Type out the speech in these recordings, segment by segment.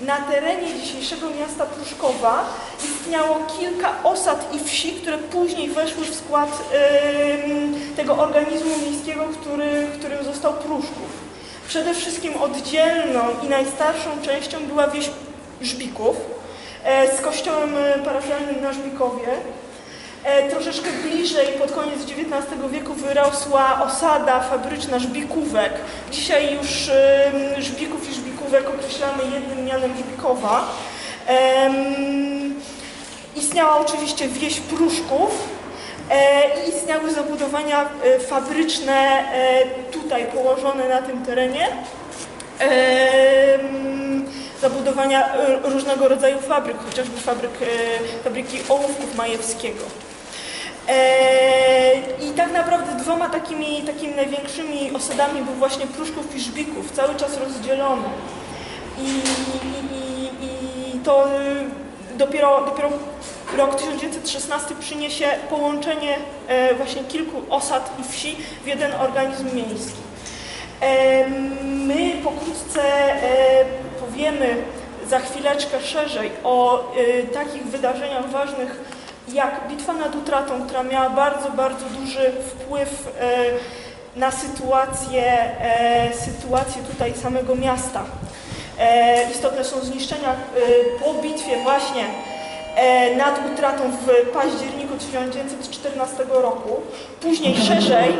na terenie dzisiejszego miasta Pruszkowa istniało kilka osad i wsi, które później weszły w skład tego organizmu miejskiego, którym został Pruszków. Przede wszystkim oddzielną i najstarszą częścią była wieś Żbików z kościołem parafialnym na Żbikowie. Troszeczkę bliżej, pod koniec XIX wieku, wyrosła osada fabryczna Żbikówek. Dzisiaj już Żbików i Żbikówek określamy jednym mianem Żbikowa. Istniała oczywiście wieś Pruszków i istniały zabudowania fabryczne tutaj położone na tym terenie. Zabudowania różnego rodzaju fabryk, chociażby fabryki ołówków Majewskiego. I tak naprawdę dwoma takimi największymi osadami był właśnie Pruszków i Żbików, cały czas rozdzielony. I to dopiero rok 1916 przyniesie połączenie właśnie kilku osad i wsi w jeden organizm miejski. My pokrótce powiemy za chwileczkę szerzej o takich wydarzeniach ważnych jak Bitwa nad Utratą, która miała bardzo, bardzo duży wpływ na sytuację tutaj samego miasta. Istotne są zniszczenia po bitwie właśnie nad Utratą w październiku 1914 roku. Później szerzej...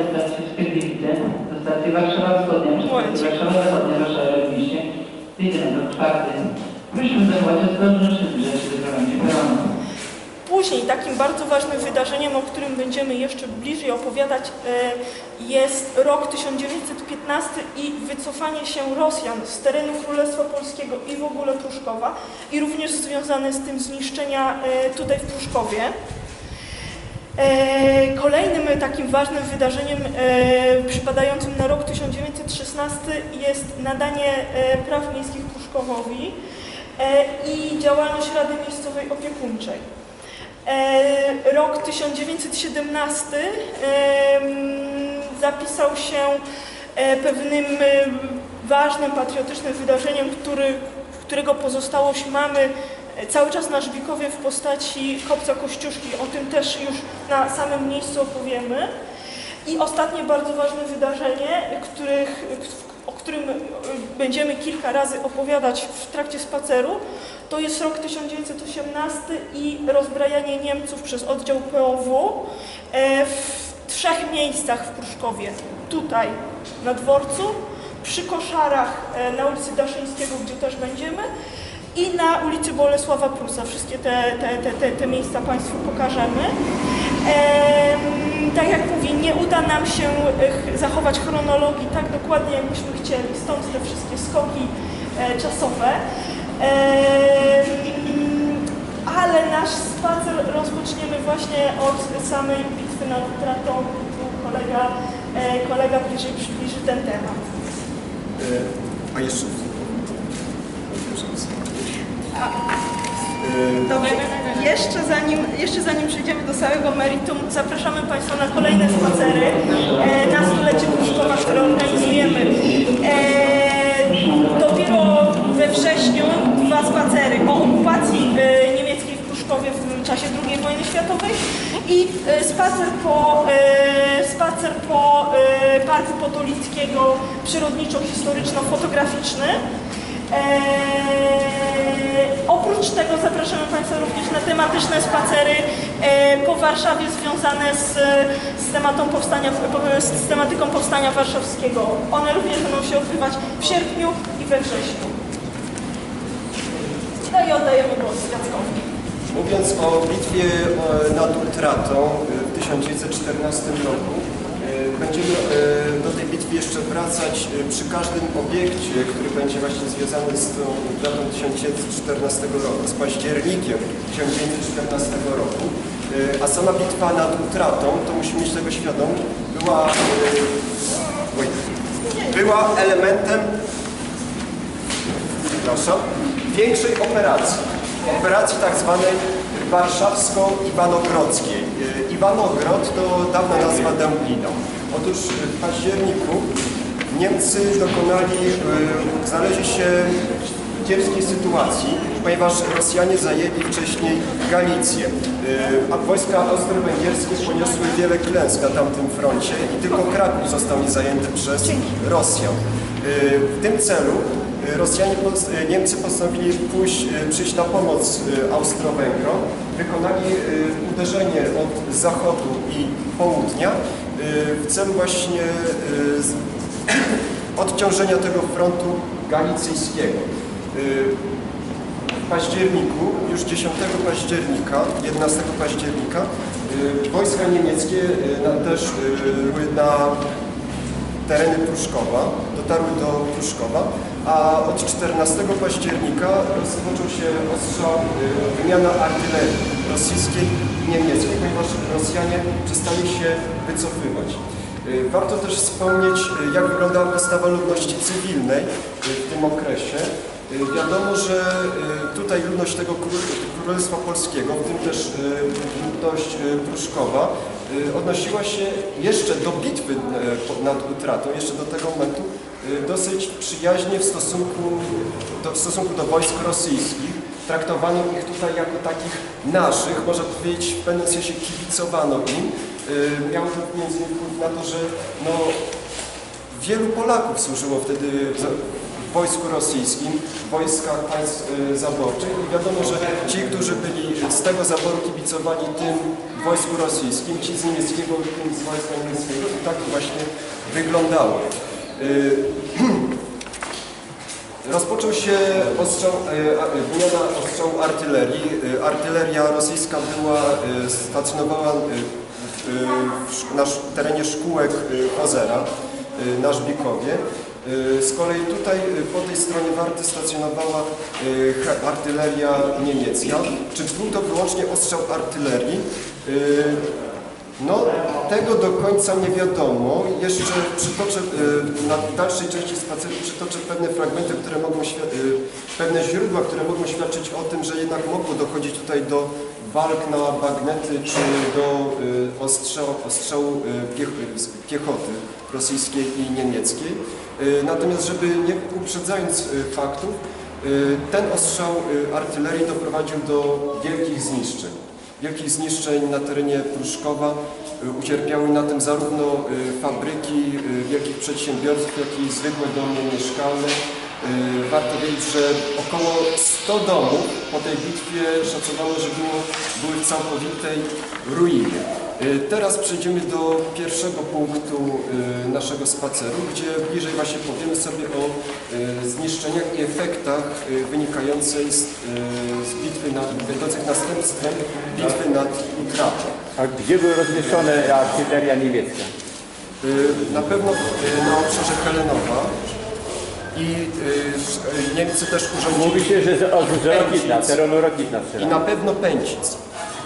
Później takim bardzo ważnym wydarzeniem, o którym będziemy jeszcze bliżej opowiadać, jest rok 1915 i wycofanie się Rosjan z terenu Królestwa Polskiego i w ogóle Pruszkowa i również związane z tym zniszczenia tutaj w Pruszkowie. Kolejnym takim ważnym wydarzeniem przypadającym na rok 1916 jest nadanie praw miejskich Pruszkowowi i działalność Rady Miejscowej Opiekuńczej. Rok 1917 zapisał się pewnym ważnym, patriotycznym wydarzeniem, którego pozostałość mamy cały czas na Żbikowie w postaci kopca Kościuszki. O tym też już na samym miejscu opowiemy. I ostatnie bardzo ważne wydarzenie, o którym będziemy kilka razy opowiadać w trakcie spaceru, to jest rok 1918 i rozbrajanie Niemców przez oddział POW w 3 miejscach w Pruszkowie. Tutaj na dworcu, przy Koszarach na ulicy Daszyńskiego, gdzie też będziemy, i na ulicy Bolesława Prusa. Wszystkie te miejsca Państwu pokażemy. Tak jak mówię, nie uda nam się zachować chronologii tak dokładnie, jakbyśmy chcieli, stąd te wszystkie skoki czasowe. Ale nasz spacer rozpoczniemy właśnie od samej bitwy nad Utratą. Tu kolega bliżej przybliży ten temat. A jeszcze... Dobrze, jeszcze zanim przejdziemy do całego meritum, zapraszamy Państwa na kolejne spacery na stulecie Pruszkowa, które organizujemy. Dopiero we wrześniu 2 spacery o okupacji niemieckiej w Pruszkowie w czasie II wojny światowej i spacer po Parku Potolickiego, przyrodniczo-historyczno-fotograficzny. Oprócz tego zapraszamy Państwa również na tematyczne spacery po Warszawie związane z tematyką powstania warszawskiego. One również będą się odbywać w sierpniu i we wrześniu. No i oddajemy głos Jackowi. Mówiąc o bitwie nad Utratą w 1914 roku, będziemy do tej bitwy jeszcze wracać przy każdym obiekcie, który będzie właśnie związany z tą datą 1914 roku, z październikiem 1914 roku. A sama bitwa nad Utratą, to musimy mieć tego świadomość, była elementem, przepraszam, większej operacji tak zwanej warszawsko-iwanogrodzkiej. Iwanogrod to dawna nazwa Dęblina. Otóż w październiku Niemcy znaleźli się kiepskiej sytuacji, ponieważ Rosjanie zajęli wcześniej Galicję, a wojska austro-węgierskie poniosły wiele klęsk na tamtym froncie i tylko Kraków został niezajęty przez Rosjan. W tym celu Niemcy postanowili przyjść na pomoc Austro-Węgrom, wykonali uderzenie od zachodu i południa w celu właśnie odciążenia tego frontu galicyjskiego. W październiku, już 10 października, 11 października wojska niemieckie też były na tereny Pruszkowa, dotarły do Pruszkowa, a od 14 października rozpoczął się ostrzał, wymiana artylerii rosyjskiej i niemieckiej, ponieważ Rosjanie przestali się wycofywać. Warto też wspomnieć, jak wyglądała postawa ludności cywilnej w tym okresie. Wiadomo, że tutaj ludność tego Królestwa Polskiego, w tym też ludność Pruszkowa, odnosiła się jeszcze do bitwy nad Utratą, jeszcze do tego momentu dosyć przyjaźnie w stosunku do wojsk rosyjskich. Traktowano ich tutaj jako takich naszych, można powiedzieć, w pewnym sensie kibicowano im. Miało to między innymi wpływ na to, że no, wielu Polaków służyło wtedy w wojsku rosyjskim, w wojskach państw zaborczych i wiadomo, że ci, którzy byli z tego zaboru kibicowani tym wojsku rosyjskim, ci z niemieckiego, tym z wojska niemieckiego, i tak to właśnie wyglądało. Rozpoczął się wymiana ostrzału artylerii. Artyleria rosyjska stacjonowała na terenie szkółek Ozera na Żbikowie. Z kolei tutaj po tej stronie Warty stacjonowała artyleria niemiecka. Czy był to wyłącznie ostrzał artylerii? No, tego do końca nie wiadomo. Jeszcze przytoczę, na dalszej części spaceru przytoczę pewne fragmenty, pewne źródła, które mogą świadczyć o tym, że jednak mogło dochodzić tutaj do walk na bagnety, czy do ostrzału piechoty rosyjskiej i niemieckiej. Natomiast, żeby nie uprzedzając faktów, ten ostrzał artylerii doprowadził do wielkich zniszczeń na terenie Pruszkowa. Ucierpiały na tym zarówno fabryki wielkich przedsiębiorców, jak i zwykłe domy mieszkalne. Warto wiedzieć, że około 100 domów po tej bitwie szacowano, że były w całkowitej ruinie. Teraz przejdziemy do pierwszego punktu naszego spaceru, gdzie bliżej właśnie powiemy sobie o zniszczeniach i efektach wynikających z bitwy będących następstwem bitwy nad Utratą. A gdzie były rozmieszczone artyleria niemiecka? Na pewno na obszarze Helenowa. I Niemcy też urządzili... Mówi się, że Rokitna, terenu Rokitna strzela. I na pewno Pęcic.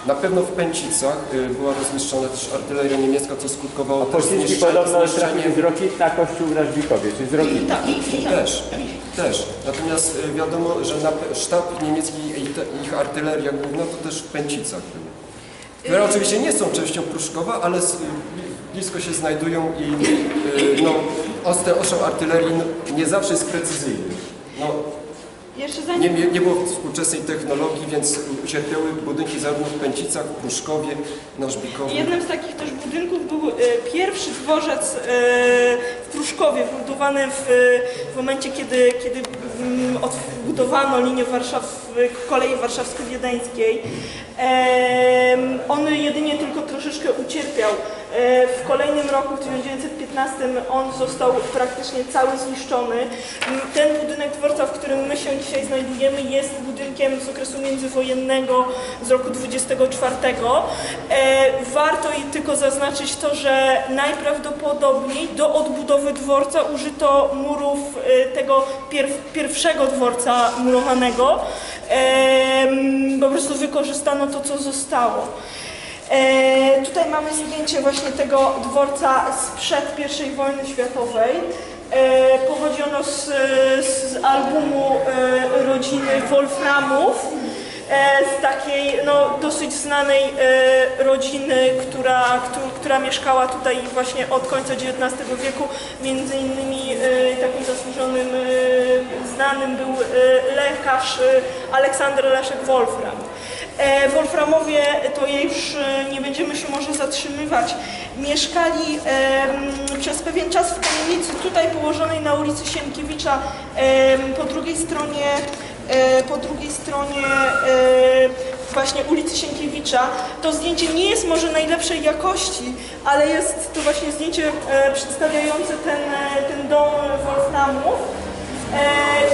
Na pewno w Pęcicach była rozmieszczona też artyleria niemiecka, co skutkowało też podobno trafił z Rokitna kościół w Rażbikowie, czy z Rokitna? Też. Natomiast wiadomo, że sztab niemiecki i ich artyleria główna to też w Pęcicach były. Które oczywiście nie są częścią Pruszkowa, ale blisko się znajdują i ten ostrzał artylerii nie zawsze jest precyzyjny. Nie było współczesnej technologii, więc ucierpiały budynki zarówno w Pęcicach, w Pruszkowie, na Żbikowie. Jednym z takich też budynków był pierwszy dworzec w Pruszkowie, wybudowany w momencie, kiedy odbudowano linię kolei warszawsko-wiedeńskiej. On jedynie tylko troszeczkę ucierpiał. W kolejnym roku, w 1915, on został praktycznie cały zniszczony. Ten budynek dworca, w którym my się dzisiaj znajdujemy, jest budynkiem z okresu międzywojennego z roku 24. Warto tylko zaznaczyć to, że najprawdopodobniej do odbudowy dworca użyto murów tego pierwszego dworca murowanego. Po prostu wykorzystano to, co zostało. Tutaj mamy zdjęcie właśnie tego dworca sprzed I wojny światowej. Pochodzi ono z albumu rodziny Wolframów. z takiej no, dosyć znanej rodziny, która mieszkała tutaj właśnie od końca XIX wieku. Między innymi takim zasłużonym, znanym był lekarz Aleksander Leszek Wolfram. Wolframowie, to już nie będziemy się może zatrzymywać, mieszkali przez pewien czas w kamienicy tutaj położonej na ulicy Sienkiewicza, po drugiej stronie właśnie ulicy Sienkiewicza. To zdjęcie nie jest może najlepszej jakości, ale jest to właśnie zdjęcie przedstawiające ten dom Wolframów.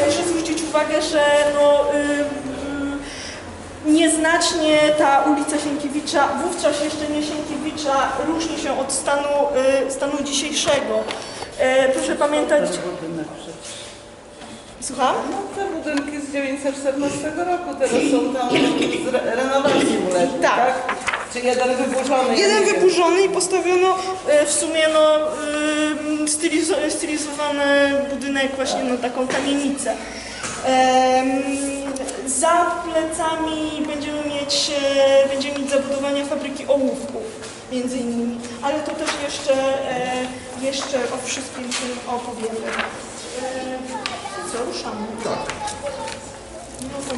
Proszę zwrócić uwagę, że no, nieznacznie ta ulica Sienkiewicza, wówczas jeszcze nie Sienkiewicza, różni się od stanu dzisiejszego. Proszę pamiętać... Słucham? No te budynki z 1914 roku teraz są tam z renowacji uległy, tak? Czy jeden wyburzony? Jeden wyburzony i postawiono w sumie no, stylizowany budynek właśnie na taką kamienicę. Za plecami będziemy mieć zabudowania fabryki ołówków, między innymi, ale to też jeszcze o wszystkim tym opowiemy. Co, ruszamy? Tak. No to...